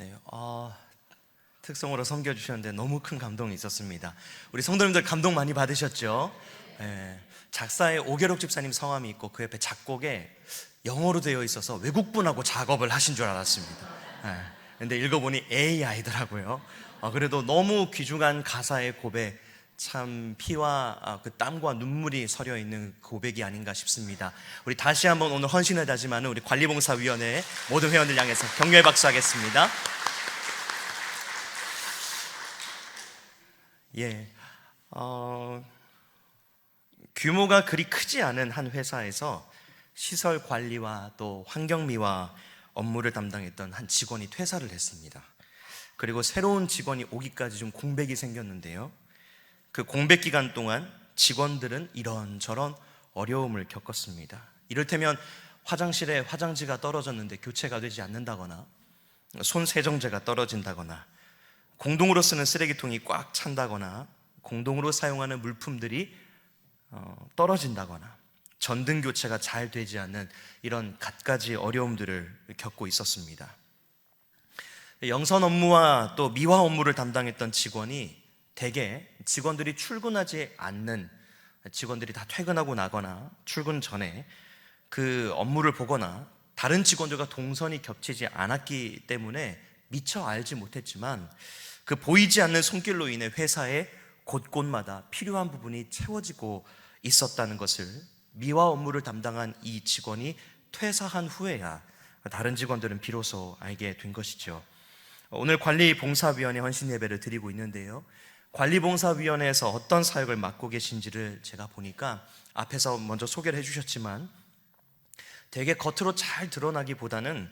네, 특성으로 섬겨주셨는데 너무 큰 감동이 있었습니다. 우리 성도님들 감동 많이 받으셨죠? 네, 작사에 오계록 집사님 성함이 있고 그 옆에 작곡에 영어로 되어 있어서 외국분하고 작업을 하신 줄 알았습니다. 네, 근데 읽어보니 AI더라고요. 그래도 너무 귀중한 가사의 고백, 참 피와 그 땀과 눈물이 서려 있는 고백이 아닌가 싶습니다. 우리 다시 한번 오늘 헌신을 다짐하는 우리 관리봉사위원회 모든 회원들 향해서 격려의 박수 하겠습니다. 규모가 그리 크지 않은 한 회사에서 시설 관리와 또 환경미화 업무를 담당했던 한 직원이 퇴사를 했습니다. 그리고 새로운 직원이 오기까지 좀 공백이 생겼는데요, 그 공백 기간 동안 직원들은 이런저런 어려움을 겪었습니다. 이를테면 화장실에 화장지가 떨어졌는데 교체가 되지 않는다거나, 손 세정제가 떨어진다거나, 공동으로 쓰는 쓰레기통이 꽉 찬다거나, 공동으로 사용하는 물품들이 떨어진다거나, 전등 교체가 잘 되지 않는 이런 갖가지 어려움들을 겪고 있었습니다. 영선 업무와 또 미화 업무를 담당했던 직원이 대개 직원들이 출근하지 않는, 직원들이 다 퇴근하고 나거나 출근 전에 그 업무를 보거나 다른 직원들과 동선이 겹치지 않았기 때문에 미처 알지 못했지만, 그 보이지 않는 손길로 인해 회사의 곳곳마다 필요한 부분이 채워지고 있었다는 것을 미화 업무를 담당한 이 직원이 퇴사한 후에야 다른 직원들은 비로소 알게 된 것이죠. 오늘 관리봉사위원회 헌신 예배를 드리고 있는데요, 관리봉사위원회에서 어떤 사역을 맡고 계신지를 제가 보니까 앞에서 먼저 소개를 해주셨지만, 되게 겉으로 잘 드러나기보다는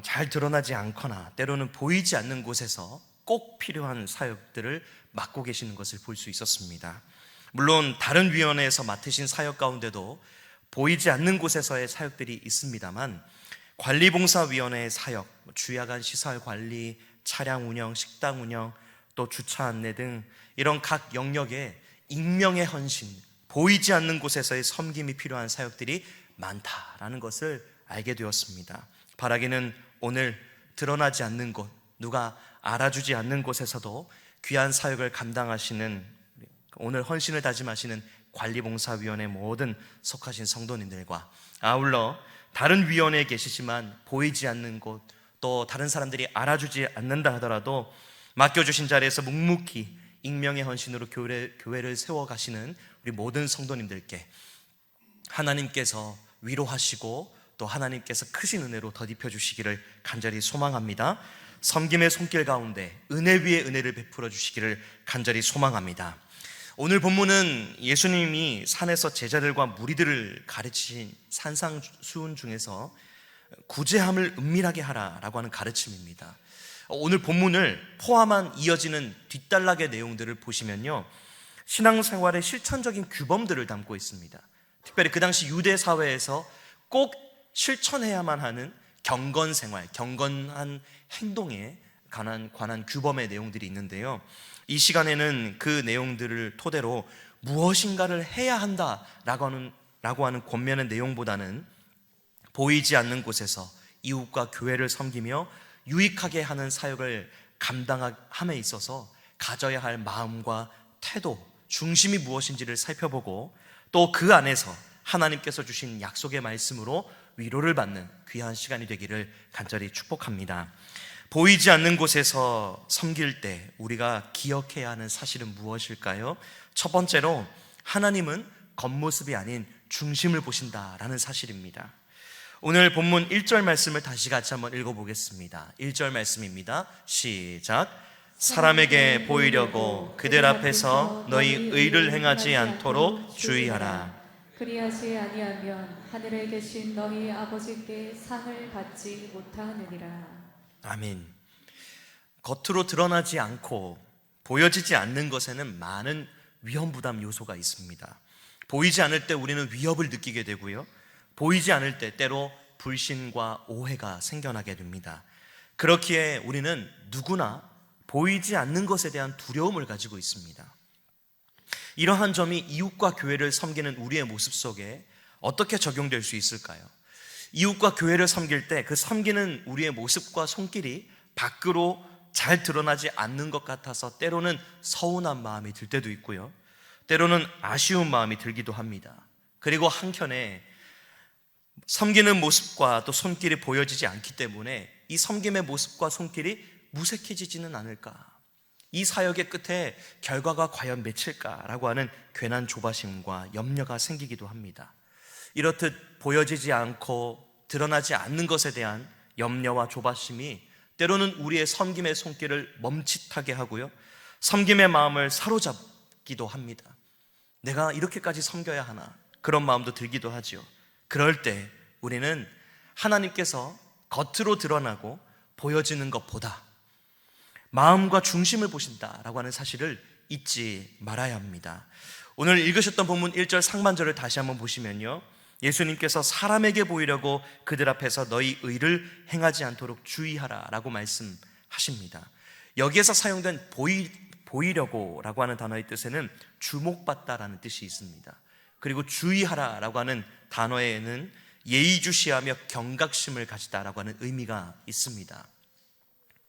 잘 드러나지 않거나 때로는 보이지 않는 곳에서 꼭 필요한 사역들을 맡고 계시는 것을 볼 수 있었습니다. 물론 다른 위원회에서 맡으신 사역 가운데도 보이지 않는 곳에서의 사역들이 있습니다만, 관리봉사위원회의 사역, 주야간 시설 관리, 차량 운영, 식당 운영, 또 주차 안내 등 이런 각 영역에 익명의 헌신, 보이지 않는 곳에서의 섬김이 필요한 사역들이 많다라는 것을 알게 되었습니다. 바라기는 오늘 드러나지 않는 곳, 누가 알아주지 않는 곳에서도 귀한 사역을 감당하시는, 오늘 헌신을 다짐하시는 관리봉사위원회 모든 속하신 성도님들과, 아울러 다른 위원회에 계시지만 보이지 않는 곳, 또 다른 사람들이 알아주지 않는다 하더라도 맡겨주신 자리에서 묵묵히 익명의 헌신으로 교회를 세워가시는 우리 모든 성도님들께 하나님께서 위로하시고 또 하나님께서 크신 은혜로 덧입혀 주시기를 간절히 소망합니다. 섬김의 손길 가운데 은혜 위에 은혜를 베풀어 주시기를 간절히 소망합니다. 오늘 본문은 예수님이 산에서 제자들과 무리들을 가르치신 산상수훈 중에서 구제함을 은밀하게 하라라고 하는 가르침입니다. 오늘 본문을 포함한 이어지는 뒷단락의 내용들을 보시면요, 신앙생활의 실천적인 규범들을 담고 있습니다. 특별히 그 당시 유대 사회에서 꼭 실천해야만 하는 경건생활, 경건한 행동에 관한 규범의 내용들이 있는데요, 이 시간에는 그 내용들을 토대로 무엇인가를 해야 한다라고 하는 권면의 내용보다는 보이지 않는 곳에서 이웃과 교회를 섬기며 유익하게 하는 사역을 감당함에 있어서 가져야 할 마음과 태도, 중심이 무엇인지를 살펴보고, 또 그 안에서 하나님께서 주신 약속의 말씀으로 위로를 받는 귀한 시간이 되기를 간절히 축복합니다. 보이지 않는 곳에서 섬길 때 우리가 기억해야 하는 사실은 무엇일까요? 첫 번째로 하나님은 겉모습이 아닌 중심을 보신다라는 사실입니다. 오늘 본문 1절 말씀을 다시 같이 한번 읽어보겠습니다. 1절 말씀입니다. 시작. 사람에게 보이려고 그들 앞에서 너희 의를 행하지 않도록 주의하라. 그리하지 아니하면 하늘에 계신 너희 아버지께 상을 받지 못하느니라. 아멘. 겉으로 드러나지 않고 보여지지 않는 것에는 많은 위험부담 요소가 있습니다. 보이지 않을 때 우리는 위협을 느끼게 되고요, 보이지 않을 때 때로 불신과 오해가 생겨나게 됩니다. 그렇기에 우리는 누구나 보이지 않는 것에 대한 두려움을 가지고 있습니다. 이러한 점이 이웃과 교회를 섬기는 우리의 모습 속에 어떻게 적용될 수 있을까요? 이웃과 교회를 섬길 때 그 섬기는 우리의 모습과 손길이 밖으로 잘 드러나지 않는 것 같아서 때로는 서운한 마음이 들 때도 있고요, 때로는 아쉬운 마음이 들기도 합니다. 그리고 한켠에 섬기는 모습과 또 손길이 보여지지 않기 때문에 이 섬김의 모습과 손길이 무색해지지는 않을까, 이 사역의 끝에 결과가 과연 맺힐까라고 하는 괜한 조바심과 염려가 생기기도 합니다. 이렇듯 보여지지 않고 드러나지 않는 것에 대한 염려와 조바심이 때로는 우리의 섬김의 손길을 멈칫하게 하고요, 섬김의 마음을 사로잡기도 합니다. 내가 이렇게까지 섬겨야 하나, 그런 마음도 들기도 하지요. 그럴 때 우리는 하나님께서 겉으로 드러나고 보여지는 것보다 마음과 중심을 보신다라고 하는 사실을 잊지 말아야 합니다. 오늘 읽으셨던 본문 1절 상반절을 다시 한번 보시면요, 예수님께서 사람에게 보이려고 그들 앞에서 너희 의를 행하지 않도록 주의하라 라고 말씀하십니다. 여기에서 사용된 보이려고 라고 하는 단어의 뜻에는 주목받다라는 뜻이 있습니다. 그리고 주의하라 라고 하는 단어에는 예의주시하며 경각심을 가지다라고 하는 의미가 있습니다.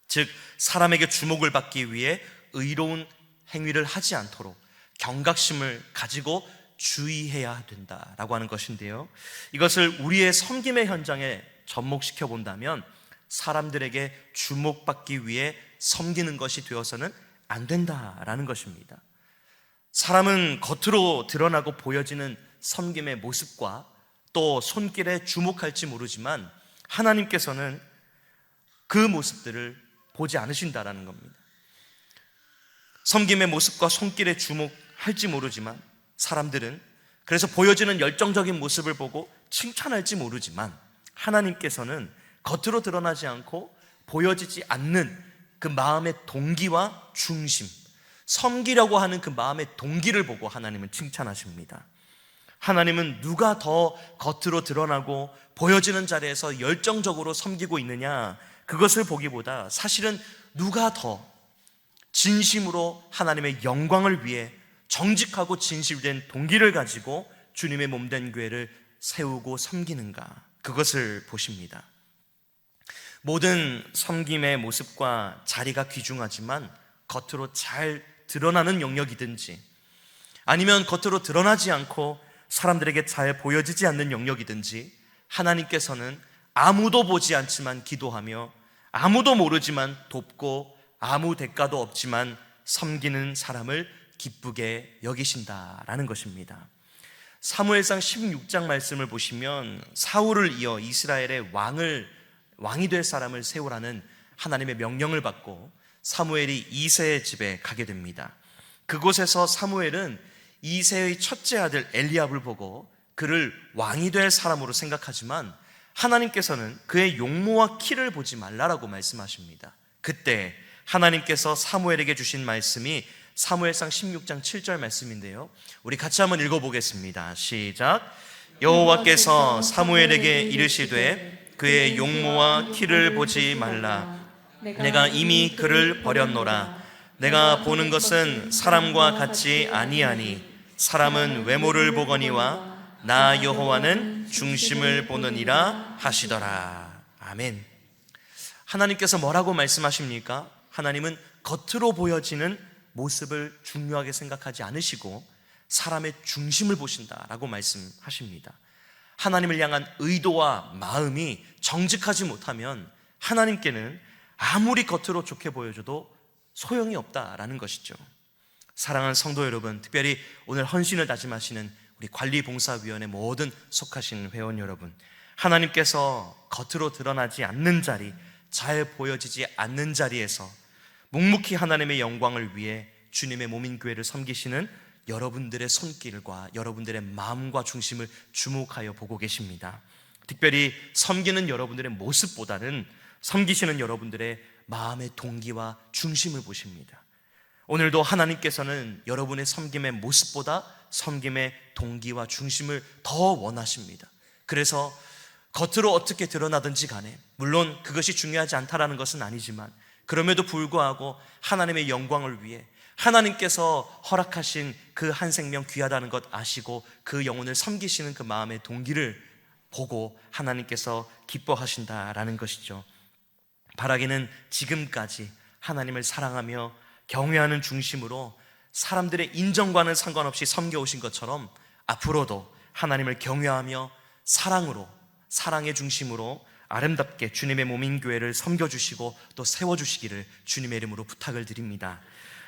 즉 사람에게 주목을 받기 위해 의로운 행위를 하지 않도록 경각심을 가지고 주의해야 된다라고 하는 것인데요, 이것을 우리의 섬김의 현장에 접목시켜 본다면 사람들에게 주목받기 위해 섬기는 것이 되어서는 안 된다라는 것입니다. 사람은 겉으로 드러나고 보여지는 섬김의 모습과 또 손길에 주목할지 모르지만 하나님께서는 그 모습들을 보지 않으신다라는 겁니다. 섬김의 모습과 손길에 주목할지 모르지만 사람들은 그래서 보여지는 열정적인 모습을 보고 칭찬할지 모르지만 하나님께서는 겉으로 드러나지 않고 보여지지 않는 그 마음의 동기와 중심, 섬기려고 하는 그 마음의 동기를 보고 하나님은 칭찬하십니다. 하나님은 누가 더 겉으로 드러나고 보여지는 자리에서 열정적으로 섬기고 있느냐, 그것을 보기보다 사실은 누가 더 진심으로 하나님의 영광을 위해 정직하고 진실된 동기를 가지고 주님의 몸된 교회를 세우고 섬기는가, 그것을 보십니다. 모든 섬김의 모습과 자리가 귀중하지만 겉으로 잘 드러나는 영역이든지 아니면 겉으로 드러나지 않고 사람들에게 잘 보여지지 않는 영역이든지 하나님께서는 아무도 보지 않지만 기도하며 아무도 모르지만 돕고 아무 대가도 없지만 섬기는 사람을 기쁘게 여기신다라는 것입니다. 사무엘상 16장 말씀을 보시면 사울을 이어 이스라엘의 왕이 될 사람을 세우라는 하나님의 명령을 받고 사무엘이 이새의 집에 가게 됩니다. 그곳에서 사무엘은 이새의 첫째 아들 엘리압을 보고 그를 왕이 될 사람으로 생각하지만 하나님께서는 그의 용모와 키를 보지 말라라고 말씀하십니다. 그때 하나님께서 사무엘에게 주신 말씀이 사무엘상 16장 7절 말씀인데요, 우리 같이 한번 읽어보겠습니다. 시작. 여호와께서 사무엘에게 이르시되 그의 용모와 키를 보지 말라. 내가 이미 그를 버렸노라. 내가 보는 것은 사람과 같지 아니하니 사람은 외모를 보거니와 나 여호와는 중심을 보느니라 하시더라. 아멘. 하나님께서 뭐라고 말씀하십니까? 하나님은 겉으로 보여지는 모습을 중요하게 생각하지 않으시고 사람의 중심을 보신다라고 말씀하십니다. 하나님을 향한 의도와 마음이 정직하지 못하면 하나님께는 아무리 겉으로 좋게 보여줘도 소용이 없다라는 것이죠. 사랑하는 성도 여러분, 특별히 오늘 헌신을 다짐하시는 우리 관리봉사위원회 모든 속하신 회원 여러분, 하나님께서 겉으로 드러나지 않는 자리, 잘 보여지지 않는 자리에서 묵묵히 하나님의 영광을 위해 주님의 몸인 교회를 섬기시는 여러분들의 손길과 여러분들의 마음과 중심을 주목하여 보고 계십니다. 특별히 섬기는 여러분들의 모습보다는 섬기시는 여러분들의 마음의 동기와 중심을 보십니다. 오늘도 하나님께서는 여러분의 섬김의 모습보다 섬김의 동기와 중심을 더 원하십니다. 그래서 겉으로 어떻게 드러나든지 간에, 물론 그것이 중요하지 않다라는 것은 아니지만 그럼에도 불구하고 하나님의 영광을 위해 하나님께서 허락하신 그 한 생명 귀하다는 것 아시고 그 영혼을 섬기시는 그 마음의 동기를 보고 하나님께서 기뻐하신다라는 것이죠. 바라기는 지금까지 하나님을 사랑하며 경외하는 중심으로 사람들의 인정과는 상관없이 섬겨오신 것처럼 앞으로도 하나님을 경외하며 사랑으로, 사랑의 중심으로 아름답게 주님의 몸인 교회를 섬겨주시고 또 세워주시기를 주님의 이름으로 부탁을 드립니다.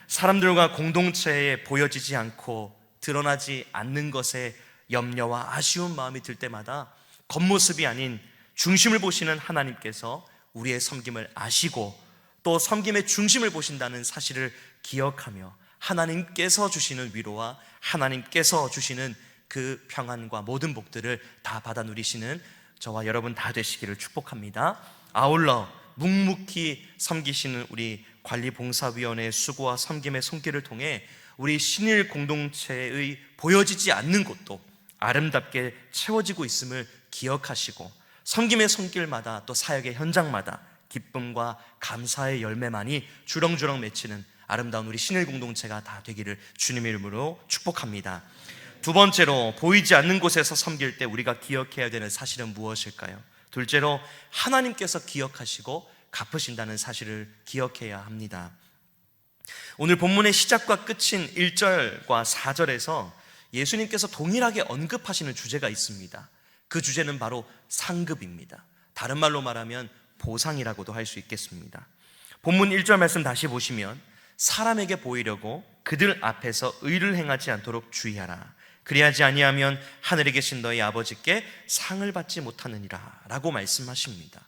사람들과 공동체에 보여지지 않고 드러나지 않는 것에 염려와 아쉬운 마음이 들 때마다 겉모습이 아닌 중심을 보시는 하나님께서 우리의 섬김을 아시고 또 섬김의 중심을 보신다는 사실을 기억하며 하나님께서 주시는 위로와 하나님께서 주시는 그 평안과 모든 복들을 다 받아 누리시는 저와 여러분 다 되시기를 축복합니다. 아울러 묵묵히 섬기시는 우리 관리봉사위원회의 수고와 섬김의 손길을 통해 우리 신일 공동체의 보여지지 않는 곳도 아름답게 채워지고 있음을 기억하시고 섬김의 손길마다 또 사역의 현장마다 기쁨과 감사의 열매만이 주렁주렁 맺히는 아름다운 우리 신일 공동체가 다 되기를 주님의 이름으로 축복합니다. 두 번째로, 보이지 않는 곳에서 섬길 때 우리가 기억해야 되는 사실은 무엇일까요? 둘째로, 하나님께서 기억하시고 갚으신다는 사실을 기억해야 합니다. 오늘 본문의 시작과 끝인 1절과 4절에서 예수님께서 동일하게 언급하시는 주제가 있습니다. 그 주제는 바로 상급입니다. 다른 말로 말하면 보상이라고도 할 수 있겠습니다. 본문 1절 말씀 다시 보시면 사람에게 보이려고 그들 앞에서 의를 행하지 않도록 주의하라. 그리하지 아니하면 하늘에 계신 너희 아버지께 상을 받지 못하느니라 라고 말씀하십니다.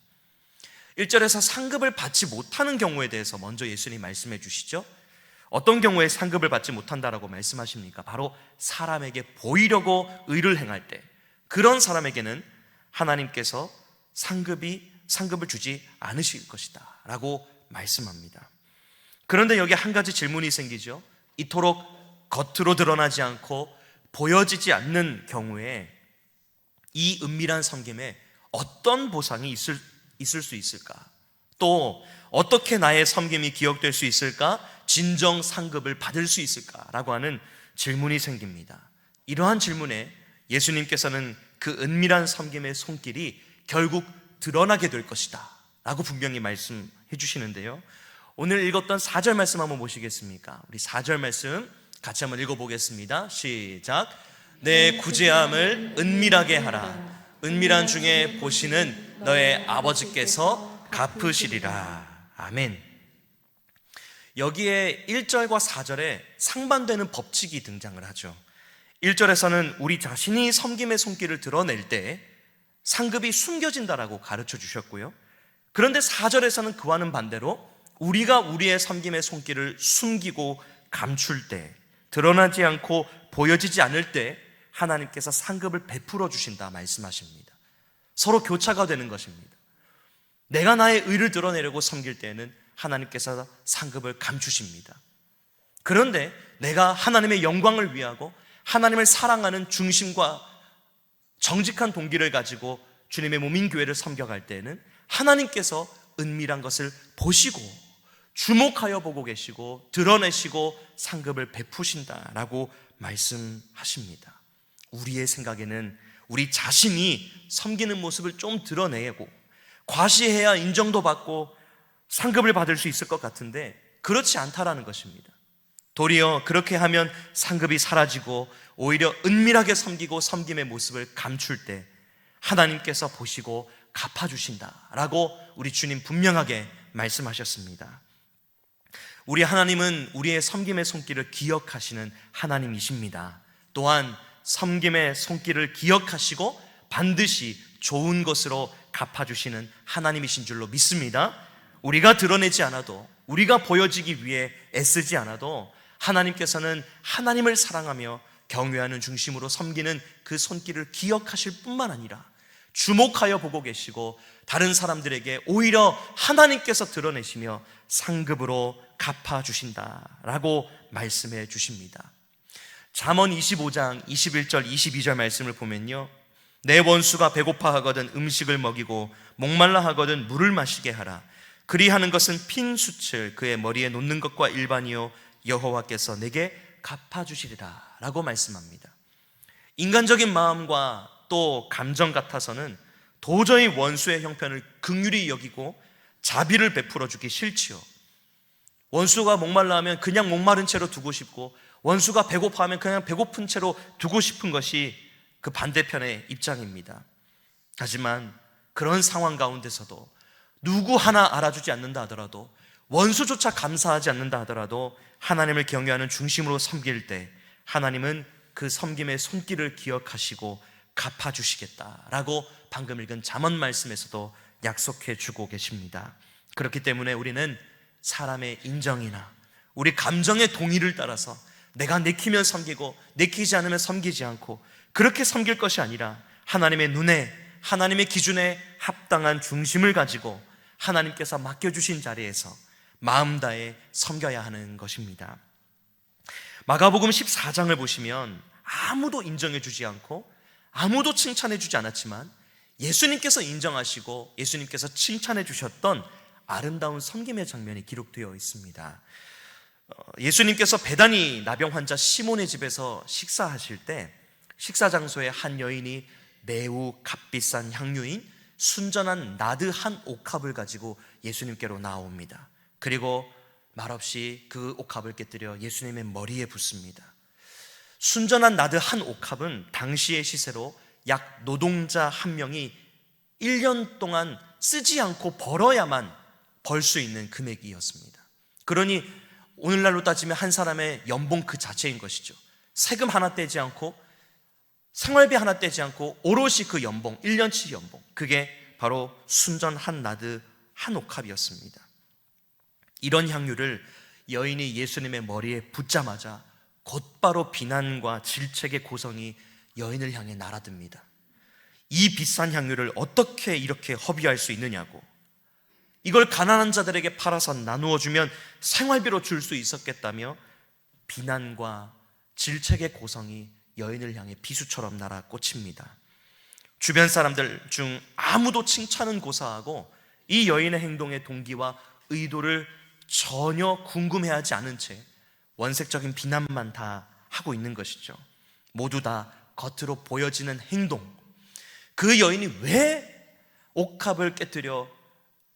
1절에서 상급을 받지 못하는 경우에 대해서 먼저 예수님 말씀해 주시죠. 어떤 경우에 상급을 받지 못한다라고 말씀하십니까? 바로 사람에게 보이려고 의를 행할 때, 그런 사람에게는 하나님께서 상급을 주지 않으실 것이다 라고 말씀합니다. 그런데 여기 한 가지 질문이 생기죠. 이토록 겉으로 드러나지 않고 보여지지 않는 경우에 이 은밀한 섬김에 어떤 보상이 있을 수 있을까? 또 어떻게 나의 섬김이 기억될 수 있을까? 진정 상급을 받을 수 있을까? 라고 하는 질문이 생깁니다. 이러한 질문에 예수님께서는 그 은밀한 섬김의 손길이 결국 드러나게 될 것이다 라고 분명히 말씀해 주시는데요, 오늘 읽었던 4절 말씀 한번 보시겠습니까? 우리 4절 말씀 같이 한번 읽어보겠습니다. 시작. 내 구제함을 은밀하게 하라. 은밀한 중에 보시는 너의 아버지께서 갚으시리라. 아멘. 여기에 1절과 4절에 상반되는 법칙이 등장을 하죠. 1절에서는 우리 자신이 섬김의 손길을 드러낼 때 상급이 숨겨진다라고 가르쳐 주셨고요, 그런데 4절에서는 그와는 반대로 우리가 우리의 섬김의 손길을 숨기고 감출 때, 드러나지 않고 보여지지 않을 때 하나님께서 상급을 베풀어 주신다 말씀하십니다. 서로 교차가 되는 것입니다. 내가 나의 의를 드러내려고 섬길 때에는 하나님께서 상급을 감추십니다. 그런데 내가 하나님의 영광을 위하고 하나님을 사랑하는 중심과 정직한 동기를 가지고 주님의 몸인 교회를 섬겨갈 때에는 하나님께서 은밀한 것을 보시고 주목하여 보고 계시고 드러내시고 상급을 베푸신다라고 말씀하십니다. 우리의 생각에는 우리 자신이 섬기는 모습을 좀 드러내고 과시해야 인정도 받고 상급을 받을 수 있을 것 같은데 그렇지 않다라는 것입니다. 도리어 그렇게 하면 상급이 사라지고 오히려 은밀하게 섬기고 섬김의 모습을 감출 때 하나님께서 보시고 갚아주신다라고 우리 주님 분명하게 말씀하셨습니다. 우리 하나님은 우리의 섬김의 손길을 기억하시는 하나님이십니다. 또한 섬김의 손길을 기억하시고 반드시 좋은 것으로 갚아주시는 하나님이신 줄로 믿습니다. 우리가 드러내지 않아도, 우리가 보여지기 위해 애쓰지 않아도 하나님께서는 하나님을 사랑하며 경외하는 중심으로 섬기는 그 손길을 기억하실 뿐만 아니라 주목하여 보고 계시고 다른 사람들에게 오히려 하나님께서 드러내시며 상급으로 갚아주신다라고 말씀해 주십니다. 잠언 25장 21절 22절 말씀을 보면요, 내 원수가 배고파하거든 음식을 먹이고 목말라 하거든 물을 마시게 하라. 그리하는 것은 핀 숯을 그의 머리에 놓는 것과 일반이요 여호와께서 내게 갚아주시리라 라고 말씀합니다. 인간적인 마음과 또 감정 같아서는 도저히 원수의 형편을 긍휼히 여기고 자비를 베풀어 주기 싫지요. 원수가 목말라 하면 그냥 목마른 채로 두고 싶고, 원수가 배고파하면 그냥 배고픈 채로 두고 싶은 것이 그 반대편의 입장입니다. 하지만 그런 상황 가운데서도 누구 하나 알아주지 않는다 하더라도, 원수조차 감사하지 않는다 하더라도 하나님을 경외하는 중심으로 섬길 때 하나님은 그 섬김의 손길을 기억하시고 갚아주시겠다라고 방금 읽은 잠언 말씀에서도 약속해 주고 계십니다. 그렇기 때문에 우리는 사람의 인정이나 우리 감정의 동의를 따라서 내가 내키면 섬기고 내키지 않으면 섬기지 않고 그렇게 섬길 것이 아니라 하나님의 눈에, 하나님의 기준에 합당한 중심을 가지고 하나님께서 맡겨주신 자리에서 마음 다해 섬겨야 하는 것입니다. 마가복음 14장을 보시면 아무도 인정해 주지 않고 아무도 칭찬해 주지 않았지만 예수님께서 인정하시고 예수님께서 칭찬해 주셨던 아름다운 섬김의 장면이 기록되어 있습니다. 예수님께서 베다니 나병 환자 시몬의 집에서 식사하실 때 식사 장소에 한 여인이 매우 값비싼 향유인 순전한 나드 한 옥합을 가지고 예수님께로 나옵니다. 그리고 말없이 그 옥합을 깨뜨려 예수님의 머리에 붓습니다. 순전한 나드 한 옥합은 당시의 시세로 약 노동자 한 명이 1년 동안 쓰지 않고 벌어야만 벌 수 있는 금액이었습니다. 그러니 오늘날로 따지면 한 사람의 연봉 그 자체인 것이죠. 세금 하나 떼지 않고 생활비 하나 떼지 않고 오롯이 그 연봉, 1년치 연봉, 그게 바로 순전 한 나드 한 옥합이었습니다. 이런 향유를 여인이 예수님의 머리에 붓자마자 곧바로 비난과 질책의 고성이 여인을 향해 날아듭니다. 이 비싼 향유를 어떻게 이렇게 허비할 수 있느냐고, 이걸 가난한 자들에게 팔아서 나누어 주면 생활비로 줄 수 있었겠다며 비난과 질책의 고성이 여인을 향해 비수처럼 날아 꽂힙니다. 주변 사람들 중 아무도 칭찬은 고사하고 이 여인의 행동의 동기와 의도를 전혀 궁금해하지 않은 채 원색적인 비난만 다 하고 있는 것이죠. 모두 다 겉으로 보여지는 행동, 그 여인이 왜 옥합을 깨뜨려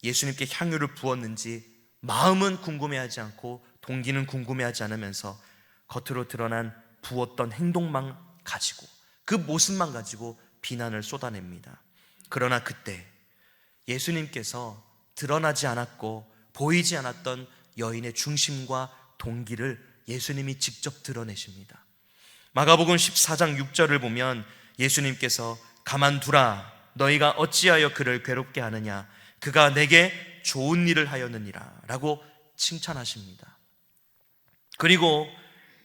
예수님께 향유를 부었는지 마음은 궁금해하지 않고 동기는 궁금해하지 않으면서 겉으로 드러난 부었던 행동만 가지고, 그 모습만 가지고 비난을 쏟아냅니다. 그러나 그때 예수님께서 드러나지 않았고 보이지 않았던 여인의 중심과 동기를 예수님이 직접 드러내십니다. 마가복음 14장 6절을 보면 예수님께서 가만두라, 너희가 어찌하여 그를 괴롭게 하느냐, 그가 내게 좋은 일을 하였느니라 라고 칭찬하십니다. 그리고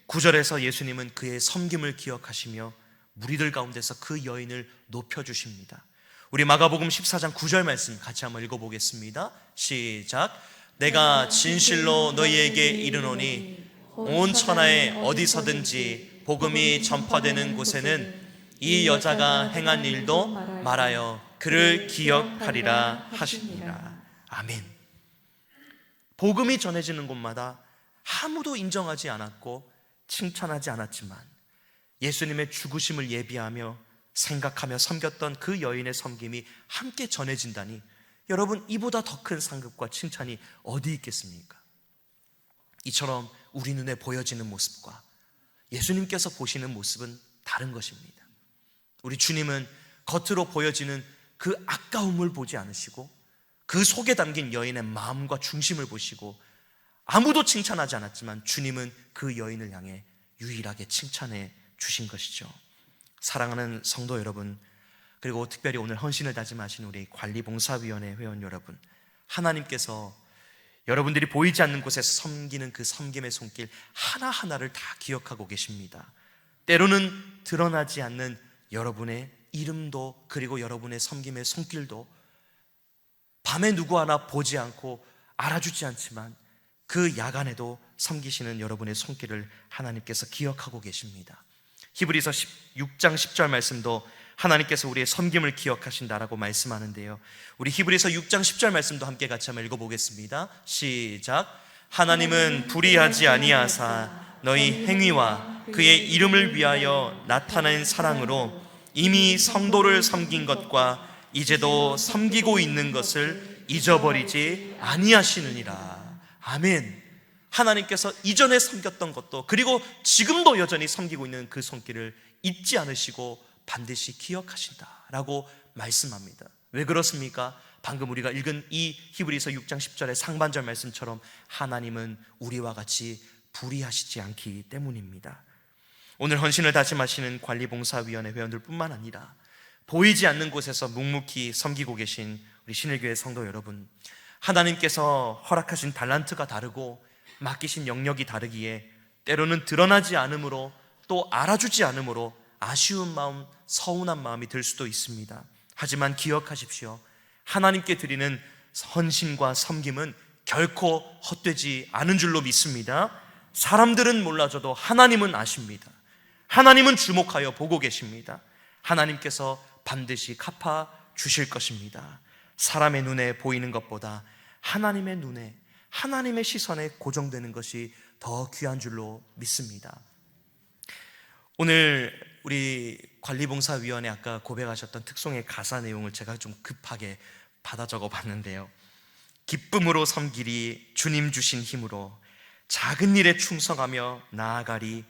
9절에서 예수님은 그의 섬김을 기억하시며 무리들 가운데서 그 여인을 높여주십니다. 우리 마가복음 14장 9절 말씀 같이 한번 읽어보겠습니다. 시작. 내가 진실로 너희에게 이르노니 온 천하에 어디서든지 복음이 전파되는 곳에는 이 여자가 행한 일도 말하여 그를 기억하리라 하시니라. 아멘. 복음이 전해지는 곳마다 아무도 인정하지 않았고 칭찬하지 않았지만 예수님의 죽으심을 예비하며 생각하며 섬겼던 그 여인의 섬김이 함께 전해진다니, 여러분, 이보다 더 큰 상급과 칭찬이 어디 있겠습니까? 이처럼 우리 눈에 보여지는 모습과 예수님께서 보시는 모습은 다른 것입니다. 우리 주님은 겉으로 보여지는 그 아까움을 보지 않으시고 그 속에 담긴 여인의 마음과 중심을 보시고, 아무도 칭찬하지 않았지만 주님은 그 여인을 향해 유일하게 칭찬해 주신 것이죠. 사랑하는 성도 여러분, 그리고 특별히 오늘 헌신을 다짐하신 우리 관리봉사위원회 회원 여러분, 하나님께서 여러분들이 보이지 않는 곳에서 섬기는 그 섬김의 손길 하나하나를 다 기억하고 계십니다. 때로는 드러나지 않는 여러분의 이름도, 그리고 여러분의 섬김의 손길도 밤에 누구 하나 보지 않고 알아주지 않지만 그 야간에도 섬기시는 여러분의 손길을 하나님께서 기억하고 계십니다. 히브리서 6장 10절 말씀도 하나님께서 우리의 섬김을 기억하신다라고 말씀하는데요, 우리 히브리서 6장 10절 말씀도 함께 같이 한번 읽어보겠습니다. 시작. 하나님은 불의하지 아니하사 너희 행위와 그의 이름을 위하여 나타낸 사랑으로 이미 성도를 섬긴 것과 이제도 섬기고 있는 것을 잊어버리지 아니하시느니라. 아멘. 하나님께서 이전에 섬겼던 것도 그리고 지금도 여전히 섬기고 있는 그 손길을 잊지 않으시고 반드시 기억하신다라고 말씀합니다. 왜 그렇습니까? 방금 우리가 읽은 이 히브리서 6장 10절의 상반절 말씀처럼 하나님은 우리와 같이 불의하시지 않기 때문입니다. 오늘 헌신을 다짐하시는 관리봉사위원회 회원들 뿐만 아니라 보이지 않는 곳에서 묵묵히 섬기고 계신 우리 신일교회 성도 여러분, 하나님께서 허락하신 달란트가 다르고 맡기신 영역이 다르기에 때로는 드러나지 않으므로 또 알아주지 않으므로 아쉬운 마음, 서운한 마음이 들 수도 있습니다. 하지만 기억하십시오. 하나님께 드리는 헌신과 섬김은 결코 헛되지 않은 줄로 믿습니다. 사람들은 몰라줘도 하나님은 아십니다. 하나님은 주목하여 보고 계십니다. 하나님께서 반드시 갚아 주실 것입니다. 사람의 눈에 보이는 것보다 하나님의 눈에, 하나님의 시선에 고정되는 것이 더 귀한 줄로 믿습니다. 오늘 우리 관리봉사위원회 아까 고백하셨던 특송의 가사 내용을 제가 좀 급하게 받아 적어 봤는데요. 기쁨으로 섬기리 주님 주신 힘으로 작은 일에 충성하며 나아가리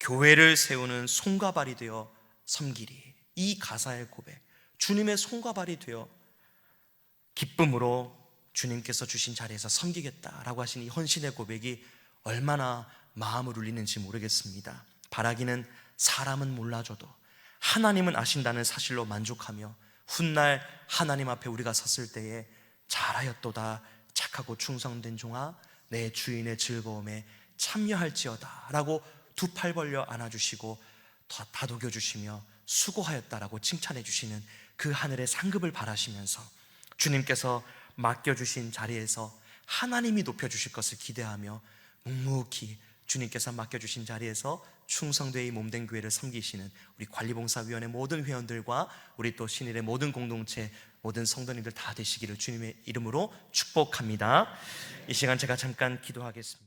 교회를 세우는 손과 발이 되어 섬기리. 이 가사의 고백, 주님의 손과 발이 되어 기쁨으로 주님께서 주신 자리에서 섬기겠다라고 하신 이 헌신의 고백이 얼마나 마음을 울리는지 모르겠습니다. 바라기는 사람은 몰라줘도 하나님은 아신다는 사실로 만족하며 훗날 하나님 앞에 우리가 섰을 때에 잘하였도다 착하고 충성된 종아 내 주인의 즐거움에 참여할지어다 라고 두 팔 벌려 안아주시고 다독여주시며 수고하였다라고 칭찬해 주시는 그 하늘의 상급을 바라시면서 주님께서 맡겨주신 자리에서 하나님이 높여주실 것을 기대하며 묵묵히 주님께서 맡겨주신 자리에서 충성되어 이 몸된 교회를 섬기시는 우리 관리봉사위원회 모든 회원들과 우리 또 신일의 모든 공동체 모든 성도님들 다 되시기를 주님의 이름으로 축복합니다. 이 시간 제가 잠깐 기도하겠습니다.